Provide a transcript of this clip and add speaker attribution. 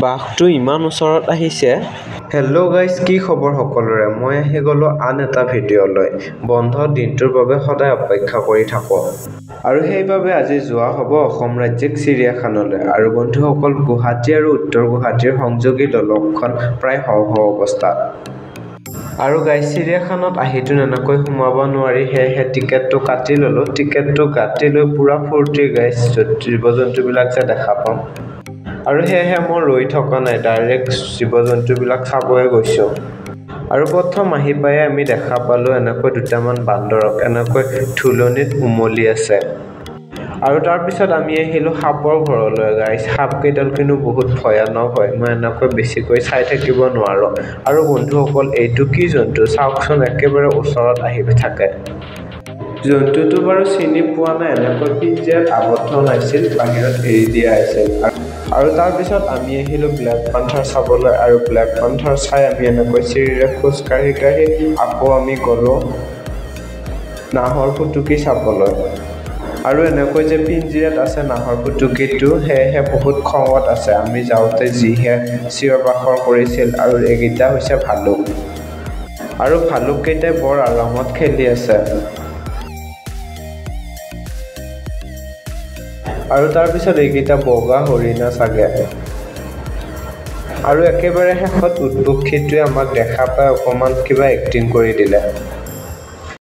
Speaker 1: বাঘটো ইমান ওচৰত আহিছে। হেল্ল' গাইজ, কি খবৰ সকলোৰে? মই আহি গ'লো আন এটা ভিডিঅ'লৈ। বন্ধ দিনটোৰ বাবে সদায় অপেক্ষা কৰি থাকোঁ। আৰু সেইবাবে আজি যোৱা হ'ব অসম ৰাজ্যিক চিৰিয়াখানালৈ। আৰু বন্ধুসকল, গুৱাহাটী আৰু উত্তৰ গুৱাহাটীৰ সংযোগী দলংখন প্ৰায় হওঁ হওঁ অৱস্থাত। আৰু গাইজ, চিৰিয়াখানাত আহিতো এনেকৈ সোমাব নোৱাৰি, সেয়েহে টিকেটটো কাটি ল'লো। টিকেটটো কাটি লৈ পুৰা ফূৰ্তি গাইজ, জীৱ-জন্তুবিলাক যে দেখা পাম। আৰু সেয়েহে মই ৰৈ থকা নাই, ডাইৰেক্ট জীৱ-জন্তুবিলাক চাবই গৈছোঁ। আৰু প্ৰথম আহি পাই আমি দেখা পালোঁ এনেকৈ দুটামান বান্দৰক এনেকৈ ধুলনিত উমলি আছে। আৰু তাৰপিছত আমি আহিলোঁ সাপৰ ঘৰলৈ গাইজ। সাপকেইডাল কিন্তু বহুত ভয়ানক হয়, মই এনেকৈ বেছিকৈ চাই থাকিব নোৱাৰোঁ। আৰু বন্ধুসকল, এইটো কি জন্তু চাওকচোন, একেবাৰে ওচৰত আহি থাকে। জন্তুটো বাৰু চিনি পোৱা নাই, এনেকৈ পিঞ্জৰাত আবদ্ধ নাছিল, বাহিৰত এৰি দিয়া আছিল। আৰু তাৰপিছত আমি আহিলোঁ ব্লেক পান্থাৰ চাবলৈ। আৰু ব্লেক পান্থাৰ চাই আমি এনেকৈ চিৰিৰে খোজ কাঢ়ি কাঢ়ি আকৌ আমি গ'লোঁ নাহৰ ফুটুকী চাবলৈ। আৰু এনেকৈ যে পিঞ্জৰাত আছে নাহৰ ফুটুকীটো, সেয়েহে বহুত খঙত আছে। আমি যাওঁতে যিহে চিঞৰ বাখৰ কৰিছিল। আৰু এইকেইটা হৈছে ভালুক। আৰু ভালুককেইটাই বৰ আৰামত খেলি আছে। আৰু তাৰপিছত এইকেইটা বগা হৰিণা চাগে। আৰু একেবাৰে শেষত উটপক্ষীটোৱে আমাক দেখা পাই অকণমান কিবা এক্টিং কৰি দিলে।